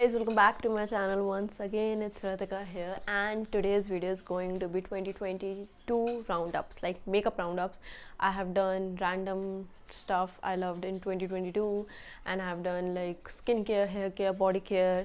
Guys, welcome back to my channel once again. It's Ritika here, and today's video is going to be 2022 roundups, like makeup roundups. I have done random stuff I loved in 2022, and I have done like skincare, hair care, body care,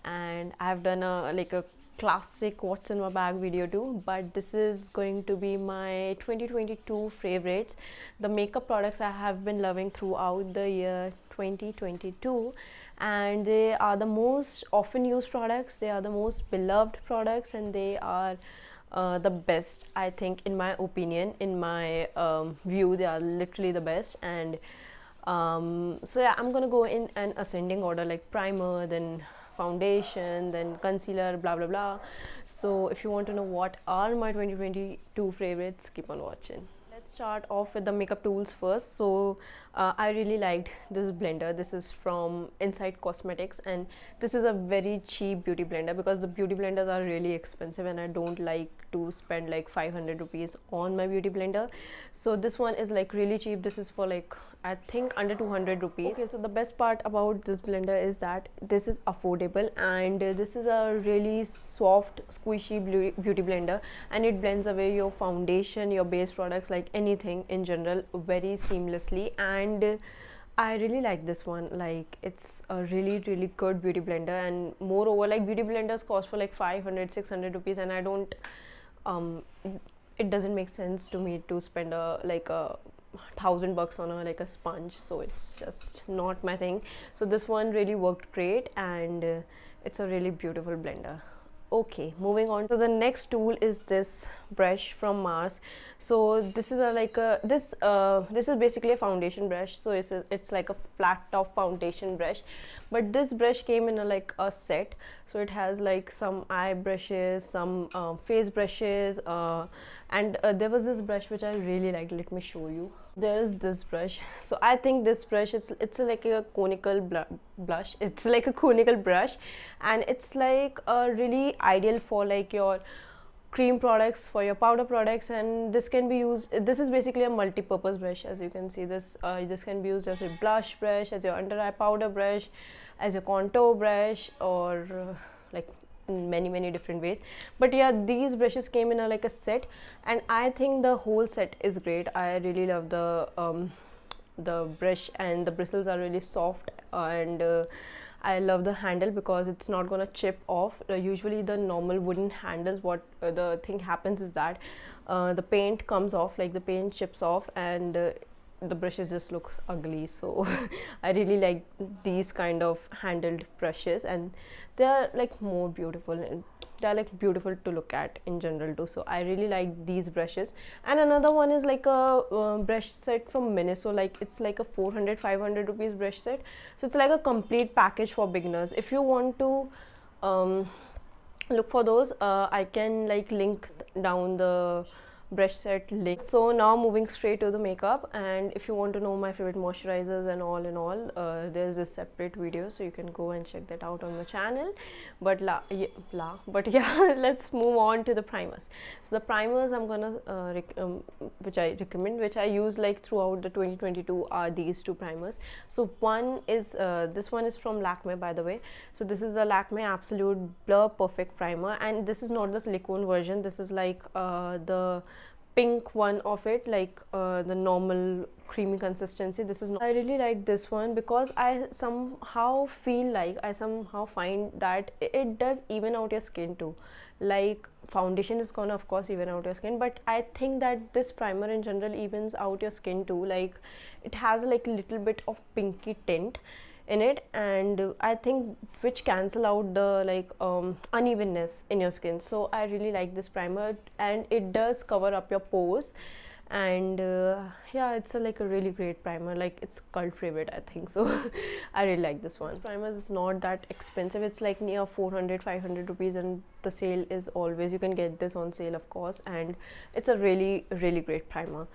and I have done a classic what's in my bag video too. But this is going to be my 2022 favorites, the makeup products I have been loving throughout the year 2022, and they are the most often used products, they are the most beloved products, and they are the best, I think, in my opinion, in my view. They are literally the best. And so yeah, I'm gonna go in an ascending order, like primer, then foundation, then concealer, blah blah blah. So if you want to know what are my 2022 favorites, keep on watching. Let's start off with the makeup tools first. So I really liked this blender. This is from Inside Cosmetics, and this is a very cheap beauty blender because the beauty blenders are really expensive and I don't like to spend like 500 rupees on my beauty blender. So this one is like really cheap. This is for like, I think, under 200 rupees. Okay, so the best part about this blender is that this is affordable, and this is a really soft squishy beauty blender, and it blends away your foundation, your base products, like anything in general, very seamlessly. And I really like this one. Like, it's a really good beauty blender, and moreover, like, beauty blenders cost for like 500-600 rupees, and I don't it doesn't make sense to me to spend a $1,000 on a sponge. So it's just not my thing. So this one really worked great, and it's a really beautiful blender. Okay, moving on. So the next tool is this brush from Mars. So this is this is basically a foundation brush. So it's like a flat top foundation brush, but this brush came in a set. So it has like some eye brushes, some face brushes, and there was this brush which I really liked. Let me show you. There is this brush. So I think this brush is, it's like a conical blush. It's like a conical brush, and it's like really ideal for like your cream products, for your powder products. And this can be used, this is basically a multi-purpose brush. As you can see, this can be used as a blush brush, as your under eye powder brush, as a contour brush, or like in many different ways. But yeah, these brushes came in a set, and I think the whole set is great. I really love the brush, and the bristles are really soft, and I love the handle because it's not gonna chip off. Usually the normal wooden handles, what the thing happens is that the paint comes off, like the paint chips off, and the brushes just look ugly. So I really like these kind of handled brushes, and they are like more beautiful, and they are like beautiful to look at in general too. So I really like these brushes. And another one is like a brush set from Miniso. Like, it's like a 400-500 rupees brush set. So it's like a complete package for beginners. If you want to look for those, I can like link down the brush set link. So now moving straight to the makeup, and if you want to know my favorite moisturizers and all there's this separate video, so you can go and check that out on my channel. But yeah, let's move on to the primers. So the primers I'm gonna which I recommend, which I use like throughout the 2022, are these two primers. So one is this one is from Lakme, by the way. So this is a Lakme Absolute Blur Perfect Primer, and this is not the silicone version. This is like the pink one of it, like the normal creamy consistency. This is not, I really like this one because I somehow find that it does even out your skin too. Like, foundation is gonna of course even out your skin, but I think that this primer in general evens out your skin too. Like, it has like a little bit of pinky tint in it, and I think which cancel out the like unevenness in your skin. So I really like this primer, and it does cover up your pores. And yeah, it's like a really great primer. Like, it's cult favorite, I think. So I really like this one. This primer is not that expensive. It's like near 400-500 rupees, and the sale is always, you can get this on sale of course, and it's a really great primer.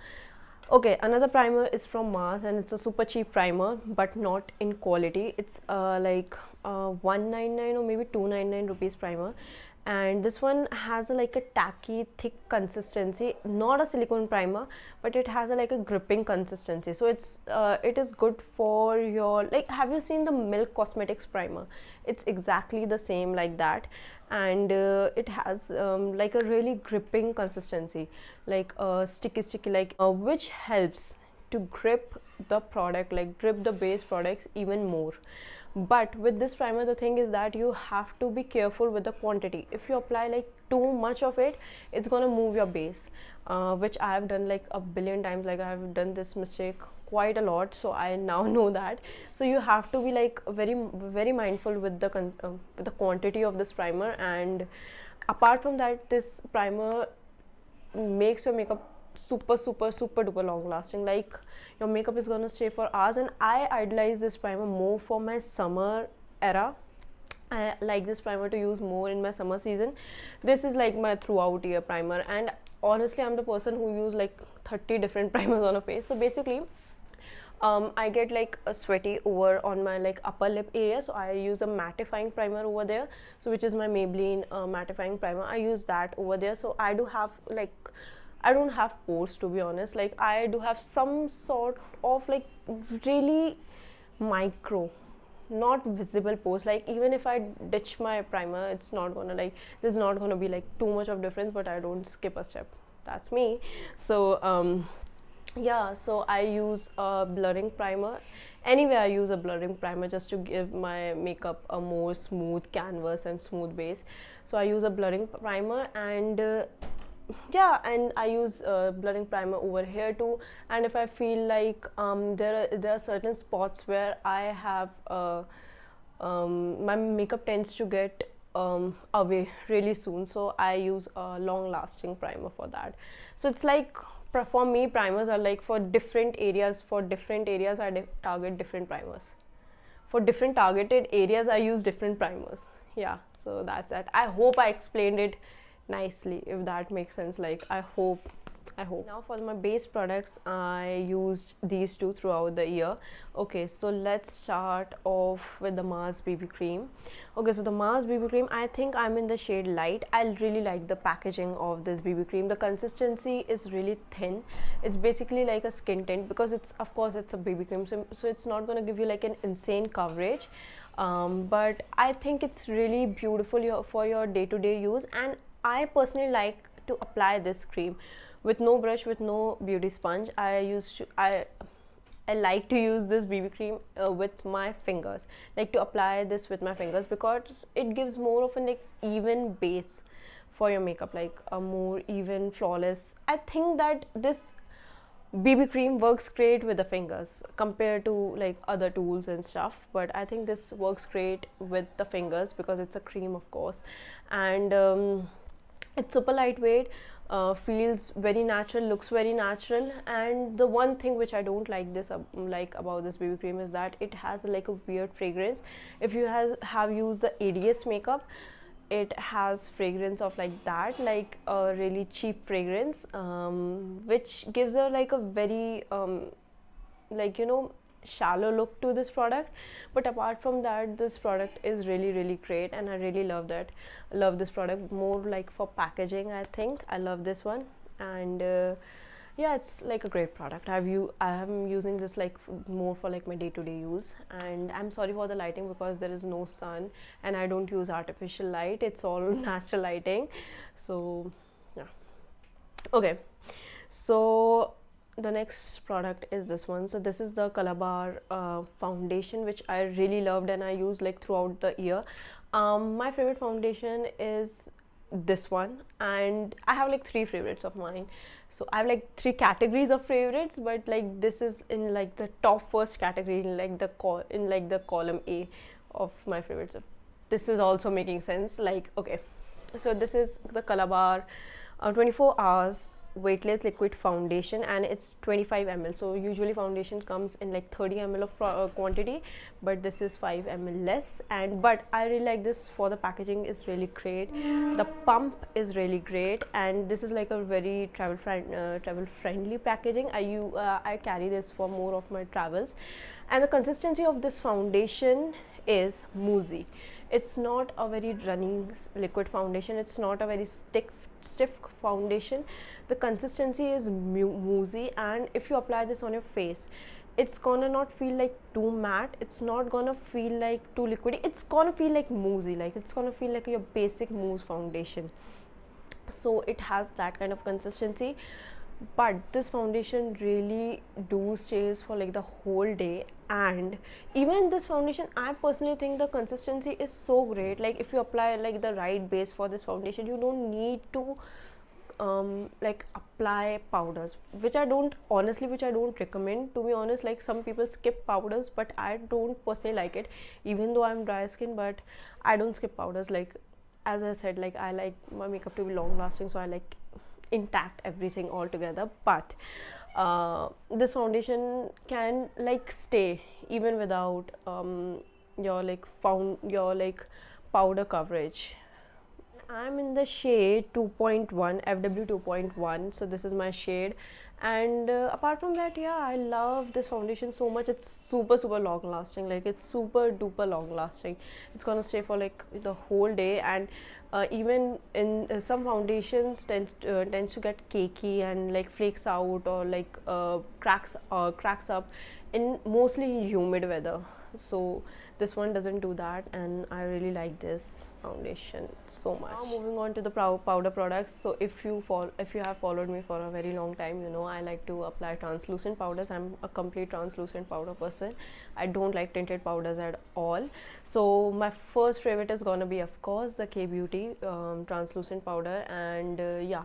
Okay, another primer is from Mars, and it's a super cheap primer, but not in quality. It's like 199 or maybe 299 rupees primer, and this one has like a tacky thick consistency, not a silicone primer, but it has like a gripping consistency. So it is good for your, like, have you seen the Milk Cosmetics primer? It's exactly the same like that, and it has like a really gripping consistency, like sticky like, which helps to grip the product, like grip the base products even more. But with this primer, the thing is that you have to be careful with the quantity. If you apply like too much of it, it's gonna move your base, which I have done like a billion times. Like I have done this mistake quite a lot, so I now know that. So you have to be like very mindful with the quantity of this primer. And apart from that, this primer makes your makeup super duper long lasting. Like your makeup is gonna stay for hours, and I idolize this primer more for my summer era. I like this primer to use more in my summer season. This is like my throughout year primer, and honestly I'm the person who use like 30 different primers on a face. So basically I get like a sweaty over on my like upper lip area, so I use a mattifying primer over there, so which is my Maybelline mattifying primer. I use that over there. So I do have like, I don't have pores, to be honest. Like I do have some sort of like really micro, not visible pores. Like even if I ditch my primer, it's not gonna like, there's not gonna be like too much of difference, but I don't skip a step. That's me. So yeah, so I use a blurring primer. Anyway, I use a blurring primer just to give my makeup a more smooth canvas and smooth base. So I use a blurring primer, and yeah, and I use blurring primer over here too. And if I feel like there are certain spots where I have my makeup tends to get away really soon, so I use a long lasting primer for that. So it's like, for me, primers are like for different areas. For different areas I target different primers. For different targeted areas I use different primers. Yeah, so that's that. I hope I explained it nicely, if that makes sense. Like I hope. Now for my base products, I used these two throughout the year. Okay, so let's start off with the Mars BB cream. Okay, so the Mars BB cream, I think I'm in the shade light. I really like the packaging of this BB cream. The consistency is really thin. It's basically like a skin tint, because it's, of course it's a BB cream, so it's not going to give you like an insane coverage, but I think it's really beautiful for your day-to-day use. And I personally like to apply this cream with no brush, with no beauty sponge. I like to use this BB cream with my fingers, like to apply this with my fingers, because it gives more of an like even base for your makeup, like a more even, flawless. I think that this BB cream works great with the fingers compared to like other tools and stuff, but I think this works great with the fingers because it's a cream, of course. And it's super lightweight, feels very natural, looks very natural. And the one thing which I don't like about this BB cream is that it has like a weird fragrance. If you have used the ADS makeup, it has fragrance of like that, like a really cheap fragrance, which gives her like a very like, you know, shallow look to this product. But apart from that, this product is really great, and I really love this product more like for packaging. I think I love this one. And yeah, it's like a great product. I am using this like more for like my day-to-day use. And I'm sorry for the lighting, because there is no sun and I don't use artificial light. It's all natural lighting. So yeah, okay, so the next product is this one. So this is the Colorbar foundation, which I really loved and I used like throughout the year. My favorite foundation is this one, and I have like 3 favorites of mine. So I have like 3 categories of favorites, but like this is in like the top first category, in like the column A of my favorites. This is also making sense. Like, okay, so this is the Colorbar 24 hours weightless liquid foundation, and it's 25 ml. So usually foundation comes in like 30 ml of quantity, but this is 5 ml less. But I really like this for the packaging is really great. The pump is really great, and this is like a very travel friendly packaging. I carry this for more of my travels. And the consistency of this foundation is moussey. It's not a very running liquid foundation, it's not a very stiff foundation. The consistency is moussey, and if you apply this on your face, it's gonna not feel like too matte, it's not gonna feel like too liquidy, it's gonna feel like moussey, like it's gonna feel like your basic mousse foundation. So it has that kind of consistency, but this foundation really do stays for like the whole day. And even this foundation, I personally think the consistency is so great. Like if you apply like the right base for this foundation, you don't need to like apply powders, which I don't recommend, to be honest. Like some people skip powders, but I don't personally like it, even though I'm dry skin, but I don't skip powders. Like as I said, like I like my makeup to be long lasting, so I like intact everything all together. But this foundation can like stay even without your like powder coverage. I'm in the shade 2.1, FW 2.1, so this is my shade. And apart from that, yeah, I love this foundation so much. It's super long lasting, like it's super duper long lasting. It's gonna stay for like the whole day. And even in some foundations tends to get cakey and like flakes out, or like cracks up in mostly humid weather. So this one doesn't do that, and I really like this foundation so much. Now moving on to the powder products. So if you have followed me for a very long time, you know I like to apply translucent powders. I'm a complete translucent powder person. I don't like tinted powders at all. So my first favorite is gonna be, of course, the K Beauty translucent powder. And yeah,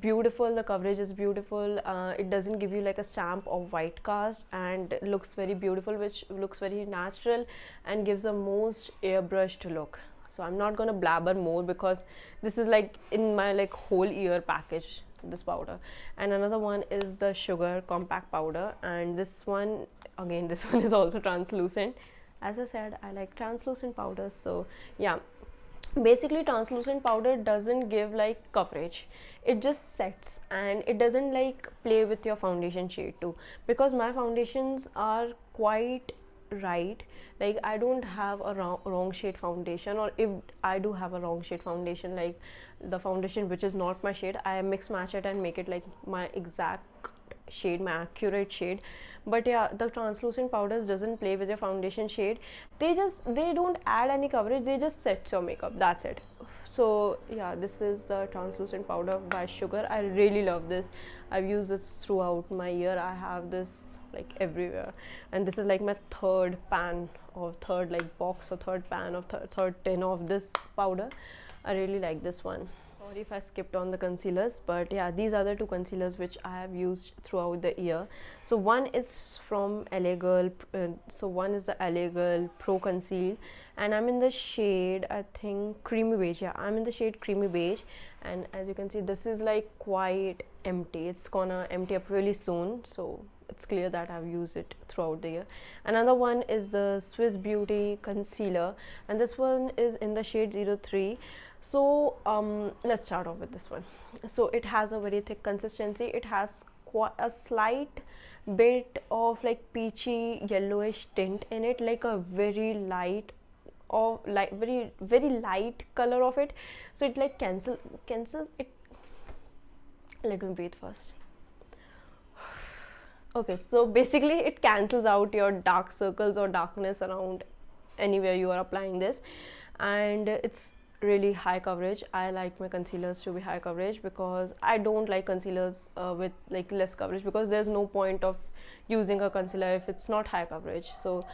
beautiful, the coverage is beautiful. It doesn't give you like a stamp of white cast, and looks very beautiful, which looks very natural and gives a most airbrushed look. So I'm not gonna blabber more, because this is like in my like whole year package, this powder. And another one is the Sugar compact powder, and this one again, this one is also translucent. As I said, I like translucent powders. So yeah, basically translucent powder doesn't give like coverage, it just sets, and it doesn't like play with your foundation shade too, because my foundations are quite right. Like I don't have a wrong shade foundation, or if I do have a wrong shade foundation, like the foundation which is not my shade, I mix match it and make it like my exact shade, my accurate shade. But yeah, the translucent powders doesn't play with your foundation shade. They don't add any coverage, they just set your makeup, that's it. So yeah, this is the translucent powder by Sugar. I really love this. I've used this throughout my year. I have this like everywhere, and this is like my third pan, or third like box, or third pan, or third tin of this powder. I really like this one. Sorry if I skipped on the concealers, but yeah, these are the two concealers which I have used throughout the year. So one is from LA Girl, so one is the LA Girl Pro Conceal, and I'm in the shade, I think, Creamy Beige. Yeah, I'm in the shade Creamy Beige, and as you can see, this is like quite empty. It's gonna empty up really soon, so it's clear that I've used it throughout the year. Another one is the Swiss Beauty Concealer, and this one is in the shade 03. So let's start off with this one. So it has a very thick consistency. It has a slight bit of like peachy yellowish tint in it, like a very light, or like very light color of it. So it like cancels it. Let me breathe first. Okay, so basically it cancels out your dark circles or darkness around anywhere you are applying this, and it's really high coverage. I like my concealers to be high coverage, because I don't like concealers with like less coverage, because there's no point of using a concealer if it's not high coverage. So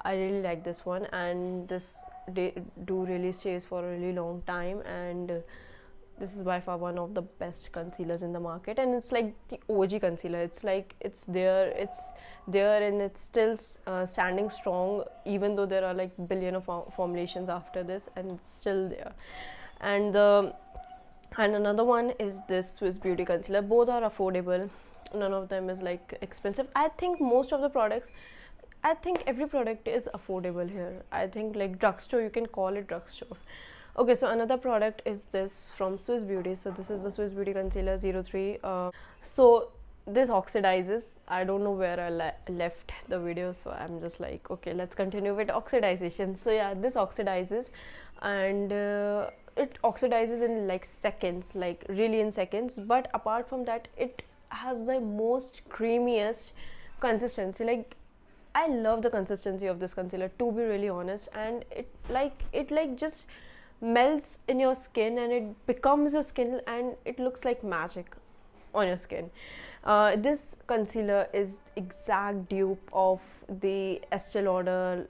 I really like this one, and this do really stays for a really long time. And this is by far one of the best concealers in the market, and it's like the OG concealer. It's like it's there, and it's still standing strong, even though there are like billion of formulations after this, and it's still there. And another one is this Swiss Beauty Concealer. Both are affordable, none of them is like expensive. I think most of the products, I think every product is affordable here. I think like drugstore, you can call it drugstore. Okay, so another product is this from Swiss Beauty. So this is the Swiss Beauty Concealer 03. So this oxidizes. I don't know where I left the video, so I'm just like, okay, let's continue with oxidization. So yeah, this oxidizes, and it oxidizes in like seconds, like really in seconds. But apart from that, it has the most creamiest consistency. Like, I love the consistency of this concealer, to be really honest, and it just melts in your skin and it becomes your skin and it looks like magic on your skin. This concealer is exact dupe of the Estee Lauder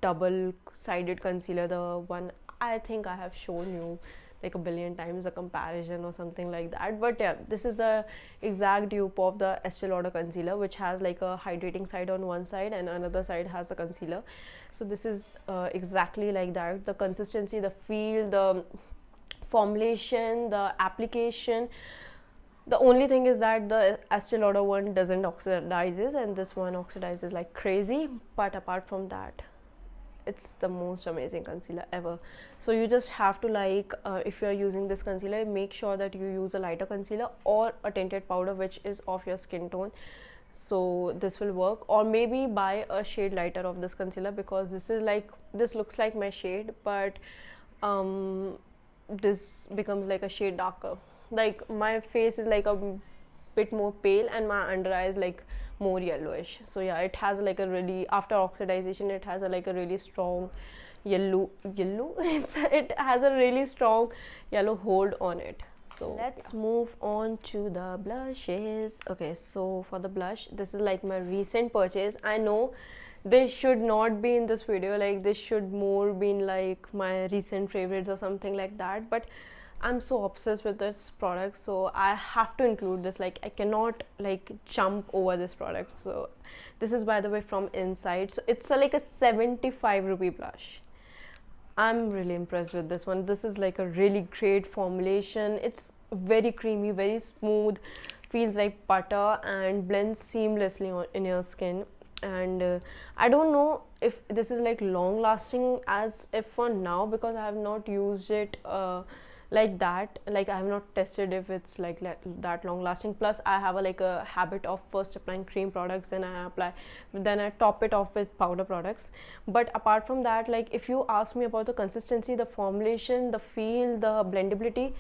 double sided concealer, the one I think I have shown you like a billion times, a comparison or something like that. But yeah, this is the exact dupe of the Estee Lauder concealer, which has like a hydrating side on one side and another side has the concealer. So this is exactly like that. The consistency, the feel, the formulation, the application. The only thing is that the Estee Lauder one doesn't oxidizes and this one oxidizes like crazy. But apart from that, it's the most amazing concealer ever. So you just have to like, if you're using this concealer, make sure that you use a lighter concealer or a tinted powder which is of your skin tone, so this will work. Or maybe buy a shade lighter of this concealer, because this is like, this looks like my shade, but this becomes like a shade darker. Like, my face is like a bit more pale and my under eye is like more yellowish. So yeah, it has like a really, after oxidization, it has a like a really strong yellow it has a really strong yellow hold on it. So let's move on to the blushes. Okay, so for the blush, this is like my recent purchase. I know this should not be in this video, like this should more be in like my recent favorites or something like that, but I'm so obsessed with this product, so I have to include this. Like, I cannot like jump over this product. So this is, by the way, from Inside. So it's like a 75 rupee blush. I'm really impressed with this one. This is like a really great formulation. It's very creamy, very smooth, feels like butter and blends seamlessly in your skin. And I don't know if this is like long lasting as if for now, because I have not used it like that. Like, I have not tested if it's like that long lasting. Plus I have like a habit of first applying cream products and then I top it off with powder products. But apart from that, like, if you ask me about the consistency, the formulation, the feel, the blendability,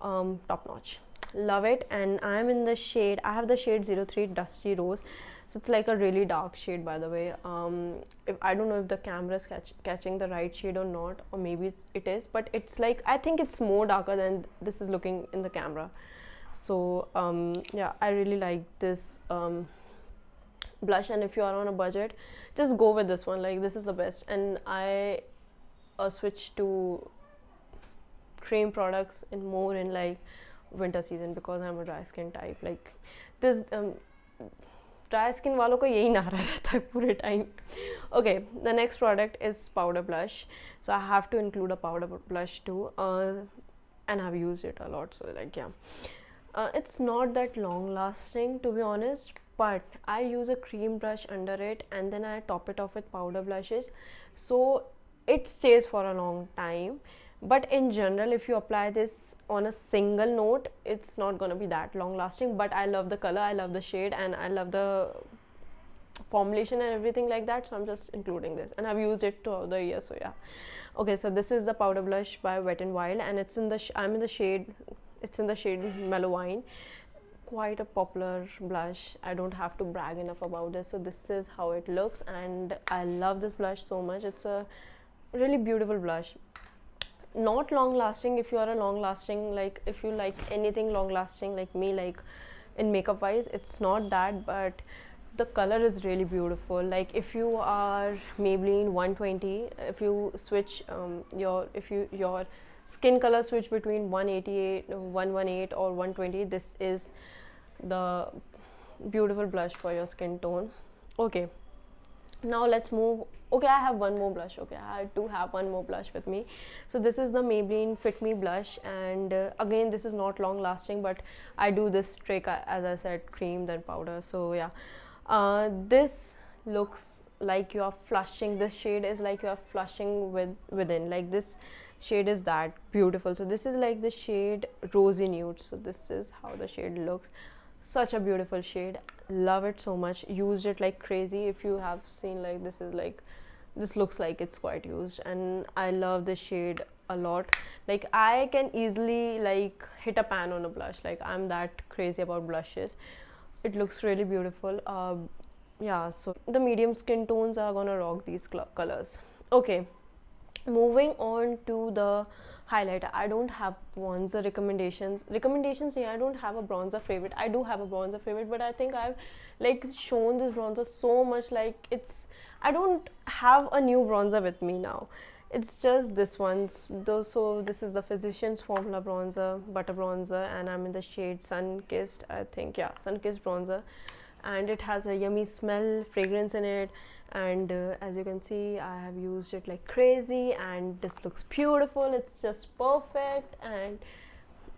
top notch, love it. And I'm in the shade, I have the shade 03 Dusty Rose. So it's like a really dark shade, by the way. If I don't know if the camera is catching the right shade or not, or maybe it is, but it's like, I think it's more darker than this is looking in the camera. So yeah, I really like this blush, and if you are on a budget, just go with this one. Like, this is the best. And I switch to cream products in like winter season, because I'm a dry skin type. Like, this dry skin वालों को यही नारा रहता है पूरे time. Okay, the next product is powder blush. So I have to include a powder blush too, and I've used it a lot. So like, yeah, it's not that long lasting, to be honest, but I use a cream brush under it and then I top it off with powder blushes, so it stays for a long time. But in general, if you apply this on a single note, it's not gonna be that long lasting. But I love the color, I love the shade, and I love the formulation and everything like that, so I'm just including this, and I've used it throughout the year. So yeah. Okay, so this is the powder blush by Wet n Wild, and it's in the I'm in the shade, it's in the shade Mellow Wine. Quite a popular blush, I don't have to brag enough about this. So this is how it looks, and I love this blush so much. It's a really beautiful blush. Not long lasting. If you are a long lasting, like if you like anything long lasting like me, like in makeup wise, it's not that, but the color is really beautiful. Like, if you are Maybelline 120, if you switch your skin color switch between 188, 118 or 120, this is the beautiful blush for your skin tone. Okay, now let's move. Okay, I have one more blush. Okay, I do have one more blush with me. So this is the Maybelline Fit Me blush, and again, this is not long lasting, but I do this trick, as I said, cream then powder. So yeah, this looks like you are flushing. This shade is like you are flushing within. Like, this shade is that beautiful. So this is like the shade Rosy Nude. So this is how the shade looks. Such a beautiful shade, love it so much, used it like crazy. If you have seen, like, this is like, this looks like it's quite used, and I love this shade a lot. Like, I can easily like hit a pan on a blush, like I'm that crazy about blushes. It looks really beautiful. Yeah, so the medium skin tones are gonna rock these colors. Okay, moving on to the highlighter. I don't have bronzer recommendations. Yeah, I don't have a bronzer favorite. I do have a bronzer favorite, but I think I've like shown this bronzer so much, like it's, I don't have a new bronzer with me now. It's just this one. So this is the Physicians Formula bronzer, butter bronzer, and I'm in the shade Sun Kissed, I think. Yeah, Sun Kissed bronzer, and it has a yummy smell, fragrance in it. And as you can see, I have used it like crazy, and this looks beautiful. It's just perfect. And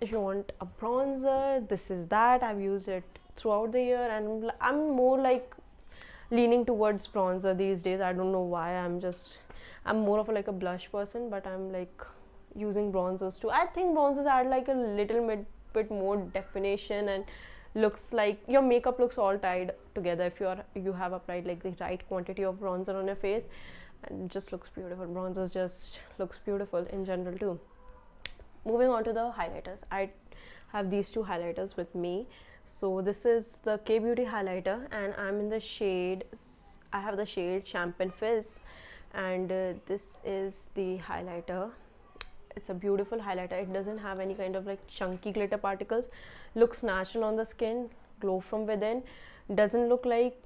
if you want a bronzer, this is that. I've used it throughout the year, and I'm more like leaning towards bronzer these days. I don't know why. I'm more of like a blush person, but I'm like using bronzers too. I think bronzers add like a little bit more definition, and looks like your makeup looks all tied together if you have applied like the right quantity of bronzer on your face, and it just looks beautiful. Bronzers just looks beautiful in general too. Moving on to the highlighters, I have these two highlighters with me. So this is the K Beauty highlighter, and I'm in the shade, I have the shade Champagne Fizz, and this is the highlighter. It's a beautiful highlighter. It doesn't have any kind of like chunky glitter particles, looks natural on the skin, glow from within, doesn't look like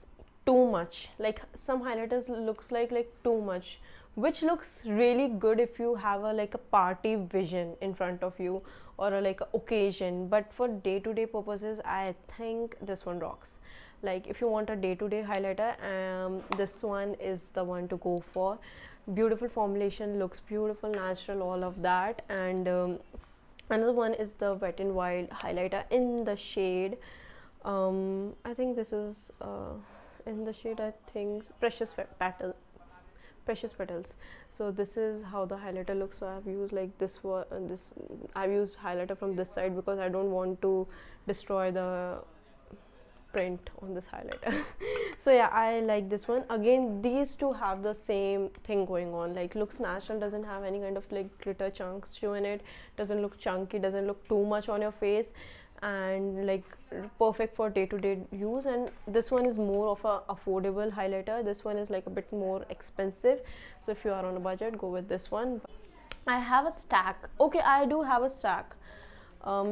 too much. Like some highlighters looks like too much, which looks really good if you have a like a party vision in front of you, or a like a occasion. But for day-to-day purposes, I think this one rocks. Like if you want a day-to-day highlighter, this one is the one to go for. Beautiful formulation, looks beautiful, natural, all of that. And another one is the Wet n Wild highlighter in the shade, I think this is in the shade, I think, Precious Petals. So this is how the highlighter looks. So I've used like this one, I've used highlighter from this side because I don't want to destroy the print on this highlighter. So yeah, I like this one. Again, these two have the same thing going on, like looks natural, doesn't have any kind of like glitter chunks show in it, doesn't look chunky, doesn't look too much on your face, and like perfect for day-to-day use. And this one is more of a affordable highlighter. This one is like a bit more expensive, so if you are on a budget, go with this one. I have a stack. Okay, I do have a stack.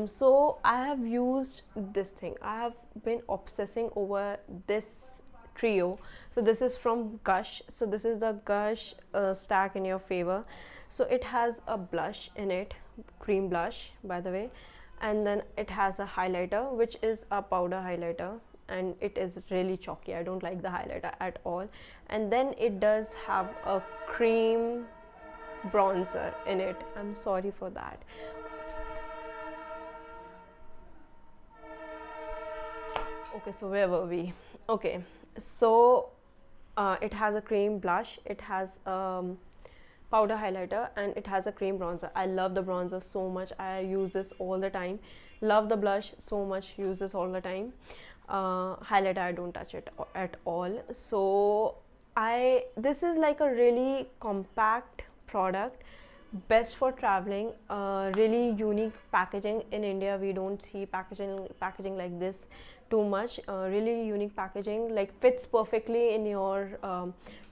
So I have used this thing. I have been obsessing over this trio. So this is from Gush. So this is the Gush stack in your favor. So it has a blush in it, cream blush by the way, and then it has a highlighter, which is a powder highlighter, and it is really chalky. I don't like the highlighter at all. And then it does have a cream bronzer in it. I'm sorry for that. Okay, so where were we? Okay, so it has a cream blush, it has powder highlighter, and it has a cream bronzer. I love the bronzer so much. I use this all the time. Love the blush so much. Use this all the time. Highlighter, I don't touch it at all. So this is like a really compact product, best for traveling. Really unique packaging. In India we don't see packaging like this too much. Really unique packaging, like fits perfectly in your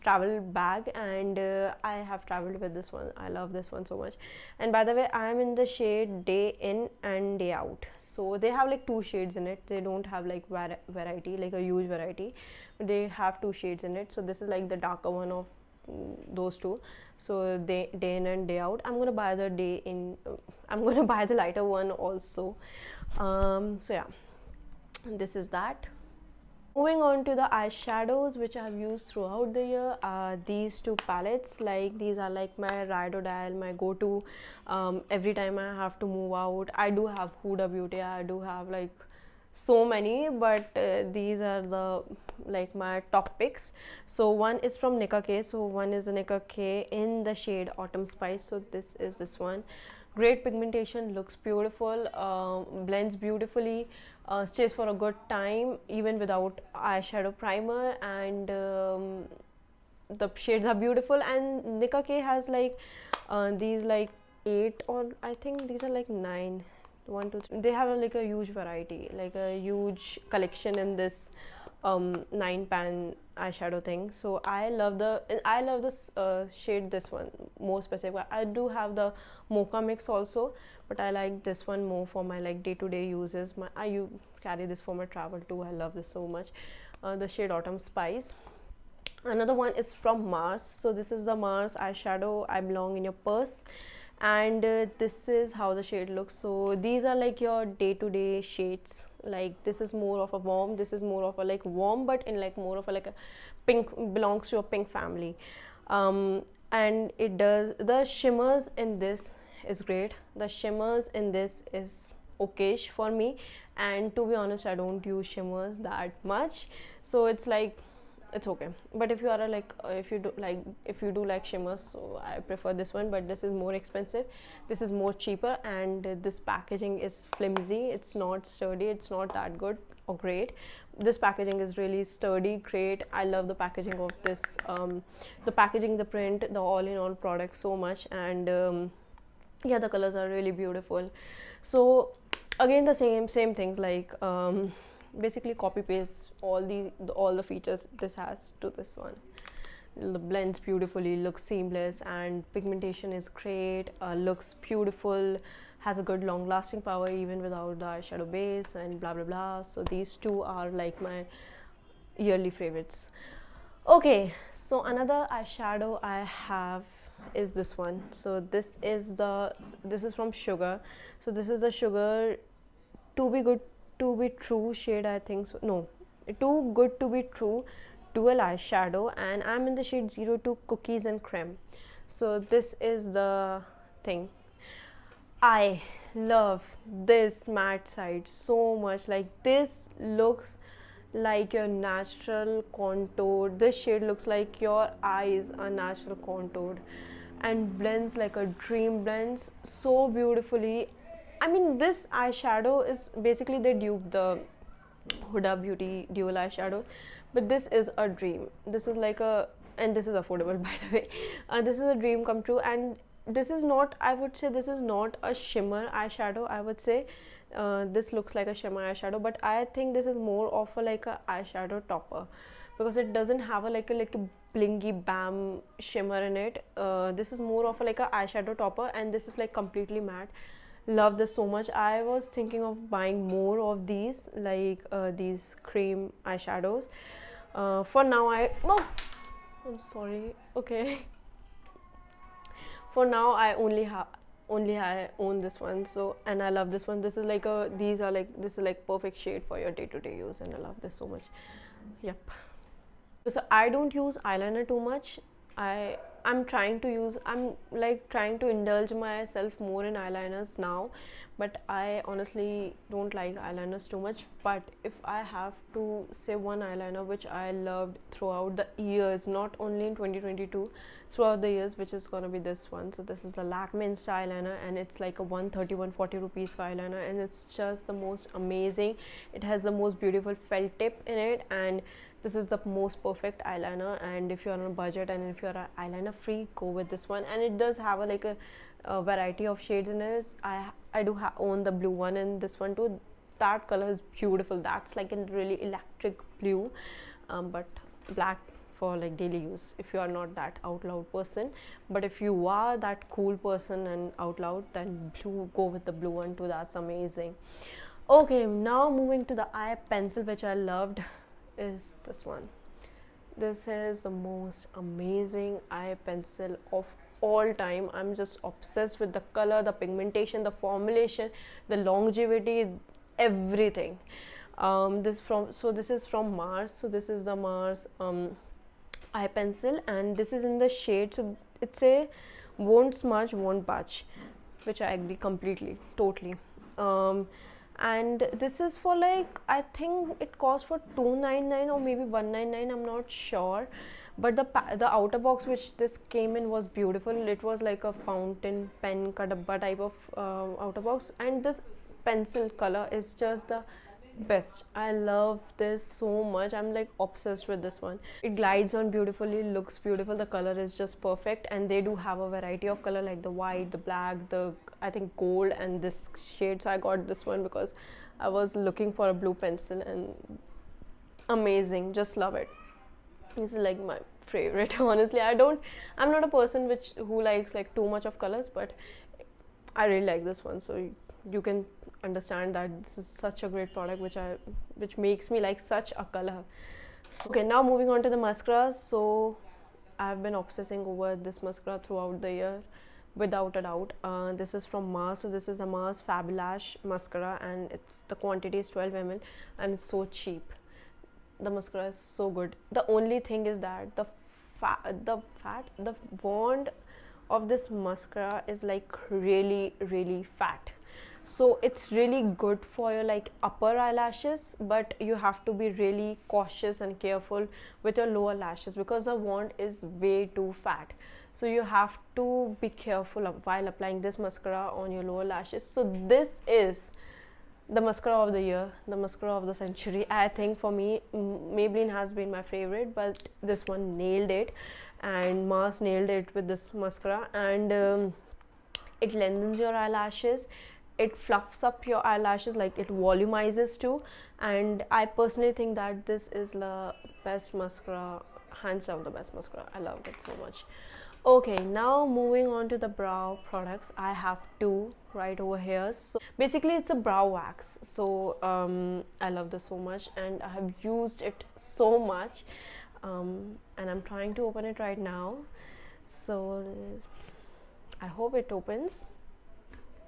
travel bag. And I have traveled with this one. I love this one so much. And by the way, I am in the shade Day In and Day Out. So they have like 2 shades in it. They don't have like variety, like a huge variety, but they have 2 shades in it. So this is like the darker one of those 2. So Day In and Day Out. I'm gonna buy the Day In. I'm gonna buy the lighter one also. So yeah, this is that. Moving on to the eyeshadows which I have used throughout the year. These 2 palettes, like these are like my ride or die, my go-to every time I have to move out. I do have Huda Beauty, I do have like so many, but these are the like my top picks. So one is from Nicka, so one is a Nicka in the shade Autumn Spice. So this is this one. Great pigmentation, looks beautiful, blends beautifully, stays for a good time even without eyeshadow primer, and the shades are beautiful. And Nicka has like these like 8, or I think these are like 9, 1 2 3. They have like a huge variety, like a huge collection in this 9 pan eyeshadow thing. So I love this shade, this one more specific. I do have the mocha mix also, but I like this one more for my like day-to-day uses. I carry this for my travel too. I love this so much. The shade Autumn Spice. Another one is from Mars. So this is the Mars eyeshadow I Belong in Your Purse, and this is how the shade looks. So these are like your day-to-day shades. Like this is more of a warm, this is more of a like warm, but in like more of a like a pink, belongs to a pink family. And it does, the shimmers in this is great. The shimmers in this is okayish for me, and to be honest, I don't use shimmers that much, so it's like it's okay. But if you are if you do like shimmers, so I prefer this one, but this is more expensive, this is more cheaper, and this packaging is flimsy, it's not sturdy, it's not that good or great. This packaging is really sturdy, great. I love the packaging of this, the packaging, the print, the all-in-all product so much. And yeah, the colors are really beautiful. So again, the same things, like basically copy paste all the features this has to this one. It blends beautifully, looks seamless, and pigmentation is great, looks beautiful, has a good long lasting power even without the eyeshadow base, and blah blah blah. So these two are like my yearly favorites. Okay, so another eyeshadow I have is this one. So this is from Sugar. So this is the Sugar Too Be Good To Be True shade, I think so. No, Too Good To Be True dual eyeshadow, and I'm in the shade 02 Cookies and Creme. So this is the thing. I love this matte side so much. Like this looks like your natural contour. This shade looks like your eyes are natural contoured, and blends like a dream, blends so beautifully. I mean, this eyeshadow is basically they dupe the Huda Beauty dual eyeshadow, but this is a dream. This is like a, and this is affordable by the way. This is a dream come true, and this is not, I would say this is not a shimmer eyeshadow. I would say this looks like a shimmer eyeshadow, but I think this is more of a like a eyeshadow topper, because it doesn't have a like a blingy bam shimmer in it. This is more of a like a eyeshadow topper, and this is like completely matte. Love this so much. I was thinking of buying more of these, like these cream eyeshadows. For now I'm sorry, okay. For now I only I own this one. So, and I love this one. This is like a, these are like, this is like perfect shade for your day-to-day use, and I love this so much. Yep. So I don't use eyeliner too much. I'm trying to indulge myself more in eyeliners now, but I honestly don't like eyeliners too much. But if I have to say one eyeliner which I loved throughout the years, not only in 2022, throughout the years, which is gonna be this one. So this is the Lakme Insta eyeliner, and it's like a 130-140 rupees eyeliner, and it's just the most amazing. It has the most beautiful felt tip in it, and this is the most perfect eyeliner. And if you're on a budget, and if you're an eyeliner free, go with this one. And it does have a variety of shades in it. I do own the blue one, and this one too. That color is beautiful. That's like a really electric blue, but black for like daily use if you are not that out loud person. But if you are that cool person and out loud, then blue, go with the blue one too. That's amazing. Okay, now moving to the eye pencil, which I loved, is this one. This is the most amazing eye pencil of all time. I'm just obsessed with the color, the pigmentation, the formulation, the longevity, everything. This is from Mars. So this is the Mars eye pencil, and this is in the shade, so it's a won't smudge, won't budge, which I agree completely, totally. and this is for like, I think it costs for 299 or maybe 199, I'm not sure. But the outer box which this came in was beautiful. It was like a fountain pen ka dabba type of outer box, and this pencil color is just the best. I love this so much. I'm like obsessed with this one. It glides on beautifully, looks beautiful, the color is just perfect, and they do have a variety of color like the white, the black, the I think gold, and this shade. So I got this one because I was looking for a blue pencil, and amazing, just love it. This is like my favorite. Honestly, I'm not a person who likes like too much of colors, but I really like this one. So you can understand that this is such a great product which makes me like such a color. So, okay, now moving on to the mascaras. So I've been obsessing over this mascara throughout the year, without a doubt. This is from Mars. So this is a Mars Fabulash mascara, and the quantity is 12 ml, and it's so cheap. The mascara is so good. The only thing is that the wand of this mascara is like really fat. So it's really good for your like upper eyelashes, but you have to be really cautious and careful with your lower lashes because the wand is way too fat. So you have to be careful while applying this mascara on your lower lashes. So this is the mascara of the year, the mascara of the century. I think for me, Maybelline has been my favorite, but this one nailed it, and Mars nailed it with this mascara. And it lengthens your eyelashes, it fluffs up your eyelashes, like it volumizes too. And I personally think that this is the best mascara, hands down the best mascara. I loved it so much. Okay, now moving on to the brow products. I have two right over here. So basically it's a brow wax. So I love this so much, and I have used it so much, and I'm trying to open it right now. So I hope it opens.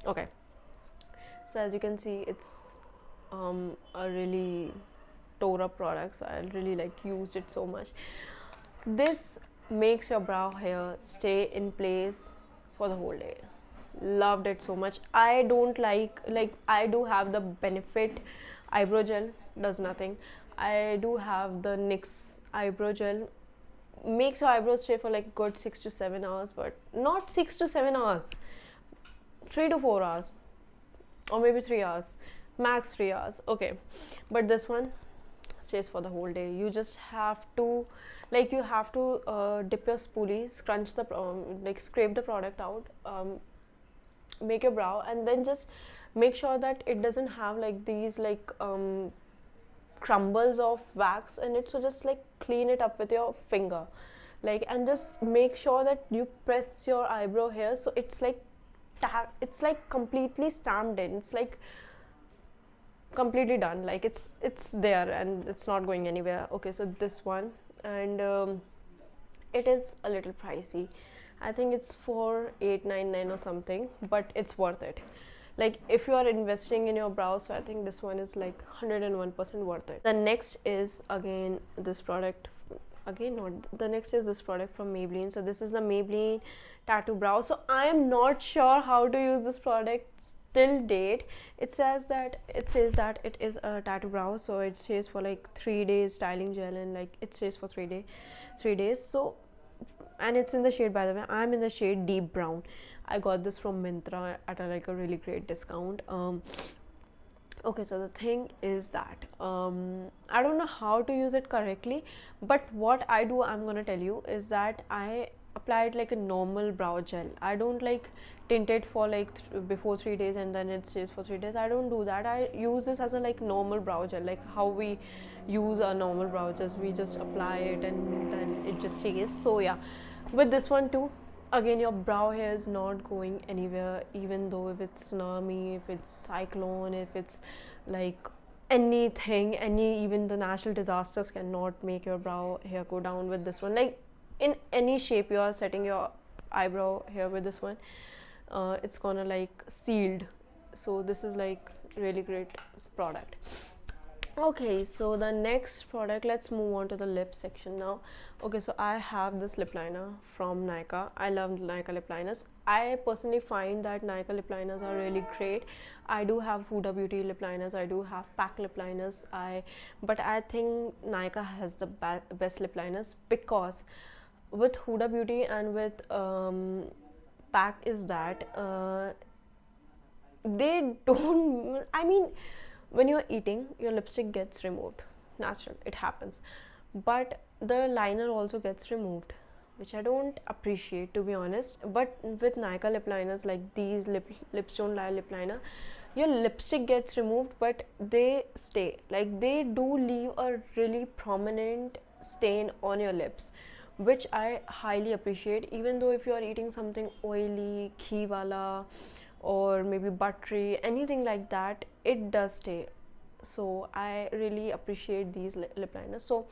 Okay, so as you can see, it's a really tore up product, so I really like used it so much. This makes your brow hair stay in place for the whole day. Loved it so much. I don't like I do have the Benefit eyebrow gel, does nothing. I do have the NYX eyebrow gel, makes your eyebrows stay for like good 6 to 7 hours, but not 6 to 7 hours, 3 to 4 hours, or maybe 3 hours, max 3 hours. Okay, but this one stays for the whole day. You just have to dip your spoolie, scrunch the scrape the product out, make your brow, and then just make sure that it doesn't have like these crumbles of wax in it. So just like clean it up with your finger, and just make sure that you press your eyebrow here so it's like completely stamped in. It's like completely done, like it's there and it's not going anywhere. Okay, so this one, and it is a little pricey. I think it's for $8.99 or something, but it's worth it. Like if you are investing in your brows, so I think this one is like 101% worth it. The next is again this product, the next is this product from Maybelline. So this is the Maybelline Tattoo Brow. So I am not sure how to use this product till date. It says that it is a tattoo brow, so it stays for like 3 days styling gel, and like it stays for 3 days. So, and it's in the shade, by the way, I'm in the shade Deep Brown. I got this from Myntra at a really great discount. Okay, so the thing is that I don't know how to use it correctly, but what I do, I'm gonna tell you, is that I applied like a normal brow gel. I don't like tint it for like before 3 days and then it stays for 3 days. I don't do that. I use this as a like normal brow gel, like how we use a normal brow gel. We just apply it and then it just stays. So yeah, with this one too, again, your brow hair is not going anywhere, even though if it's tsunami, if it's cyclone, if it's like anything, even the natural disasters cannot make your brow hair go down with this one. Like in any shape you are setting your eyebrow hair with this one, it's gonna like sealed. So this is like really great product. Okay, so the next product, let's move on to the lip section now. Okay, so I have this lip liner from Nykaa. I love Nykaa lip liners. I personally find that Nykaa lip liners are really great. I do have Huda Beauty lip liners, I do have Pack lip liners, but I think Nykaa has the best lip liners, because with Huda Beauty and with Pack is that they don't, I mean, when you're eating, your lipstick gets removed, natural, it happens, but the liner also gets removed, which I don't appreciate, to be honest. But with Nykaa lip liners, like these lipstone lip liner, your lipstick gets removed but they stay, like they do leave a really prominent stain on your lips, which I highly appreciate. Even though if you are eating something oily, ghee wala, or maybe buttery, anything like that, it does stay. So I really appreciate these lip liners. So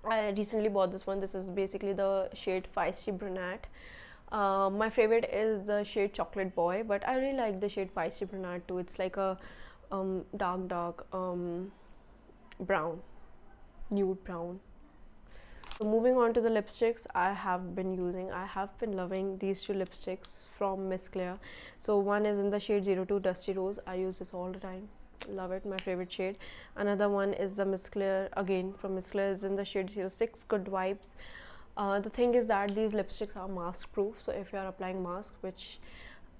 I recently bought this one. This is basically the shade Feisty Brunette. My favorite is the shade Chocolate Boy, but I really like the shade Feisty Brunette too. It's like a dark brown, nude brown. So moving on to the lipsticks, I have been loving these two lipsticks from Miss Clear. So one is in the shade 02 Dusty Rose. I use this all the time, love it, my favorite shade. Another one is the Miss Clear, again from Miss Clear, is in the shade 06 Good Vibes. The thing is that these lipsticks are mask proof, so if you are applying mask, which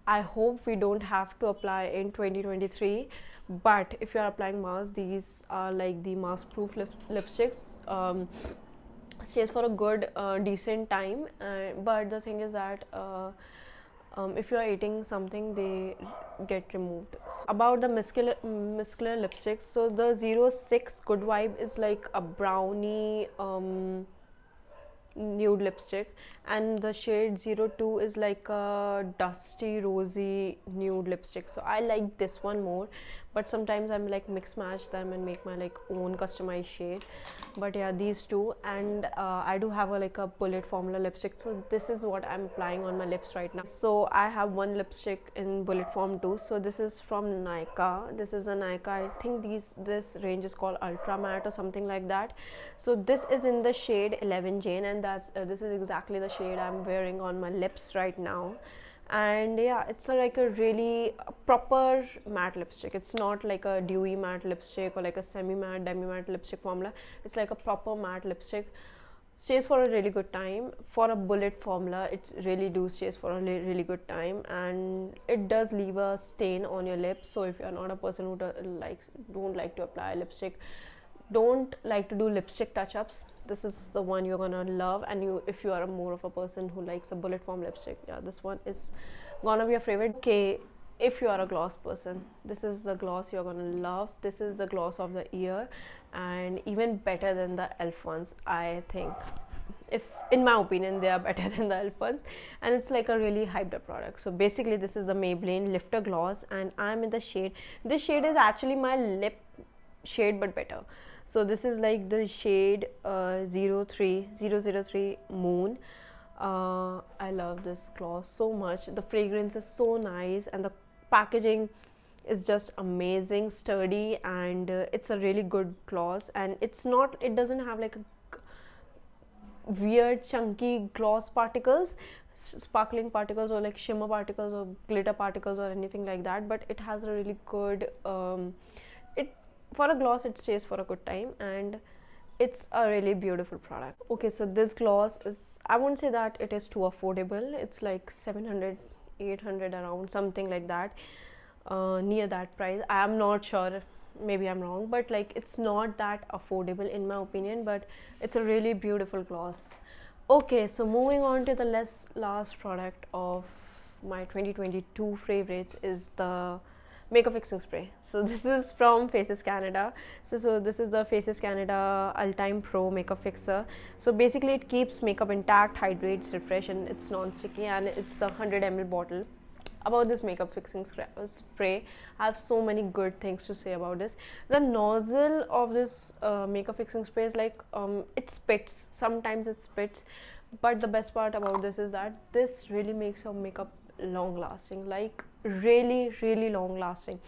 I hope we don't have to apply in 2023, but if you are applying mask, these are like the mask proof lipsticks. Stays for a good decent time, but the thing is that if you are eating something, they get removed. So about the Miss Clear lipsticks, so the 06 Good Vibe is like a brownie nude lipstick, and the shade 02 is like a dusty rosy nude lipstick. So I like this one more, but sometimes I'm like mix match them and make my like own customized shade. But yeah, these two, and I do have like a bullet formula lipstick, so this is what I'm applying on my lips right now. So I have one lipstick in bullet form too. So this is from Nykaa. This is the Nykaa, I think this range is called Ultra Matte or something like that. So this is in the shade 11 Jane, and this is exactly the shade I'm wearing on my lips right now. And yeah, it's like a really proper matte lipstick. It's not like a dewy matte lipstick or like a semi matte, demi matte lipstick formula. It's like a proper matte lipstick. Stays for a really good time. For a bullet formula, it really stays for a really good time, and it does leave a stain on your lips. So if you're not a person who don't like to apply lipstick, don't like to do lipstick touch-ups, this is the one you're gonna love. And if you are more of a person who likes a bullet form lipstick, yeah, this one is gonna be your favorite. Okay, if you are a gloss person, this is the gloss you're gonna love. This is the gloss of the year, and even better than the elf ones, I think. If in my opinion, they are better than the elf ones, and it's like a really hyped up product. So basically, this is the Maybelline Lifter Gloss, and I'm in the shade, this shade is actually my lip shade but better. So this is like the shade 003 Moon. I love this gloss so much. The fragrance is so nice, and the packaging is just amazing, sturdy, and it's a really good gloss. And it doesn't have like a weird chunky gloss particles, sparkling particles, or like shimmer particles or glitter particles or anything like that, but it has a really good for a gloss, it stays for a good time, and it's a really beautiful product. Okay, so this gloss is, I won't say that it is too affordable. It's like 700, 800 around, something like that, near that price. I am not sure, maybe I'm wrong, but like it's not that affordable in my opinion, but it's a really beautiful gloss. Okay, so moving on to the last product of my 2022 favorites is the makeup fixing spray. So this is from Faces Canada. So this is the Faces Canada Ultime Pro makeup fixer. So basically it keeps makeup intact, hydrates, refresh, and it's non-sticky, and it's the 100 ml bottle. About this makeup fixing spray, I have so many good things to say about this. The nozzle of this makeup fixing spray is like it spits, sometimes it spits, but the best part about this is that this really makes your makeup long lasting, like really long lasting.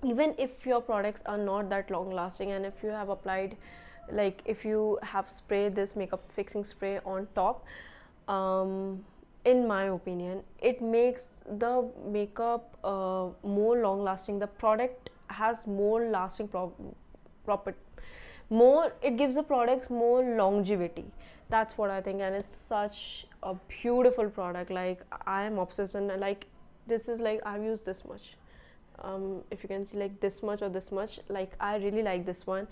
even if your products are not that long lasting, and if you have applied, like if you have sprayed this makeup fixing spray on top, in my opinion it makes the makeup more long lasting. The product has more lasting proper more, it gives the products more longevity. That's what I think, and it's such a beautiful product. Like I am obsessed, and like this is like I've used this much, if you can see, like this much or this much. Like I really like this one,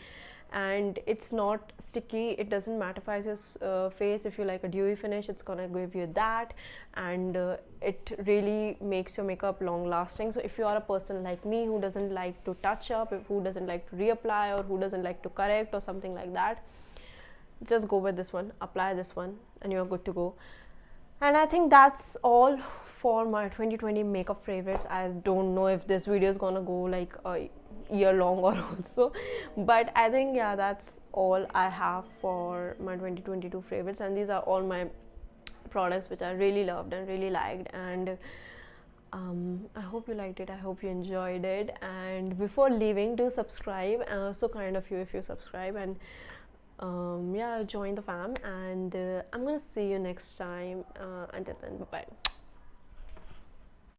and it's not sticky, it doesn't mattify your face. If you like a dewy finish, it's gonna give you that, and it really makes your makeup long lasting. So if you are a person like me who doesn't like to touch up, who doesn't like to reapply, or who doesn't like to correct or something like that, just go with this one, apply this one, and you're good to go. And I think that's all for my 2020 makeup favorites. I don't know if this video is gonna go like a year long or also, but I think yeah, that's all I have for my 2022 favorites, and these are all my products which I really loved and really liked. And I hope you liked it, I hope you enjoyed it, and before leaving, do subscribe. So kind of you if you subscribe, and yeah, join the fam, and I'm gonna see you next time. Until then, bye bye.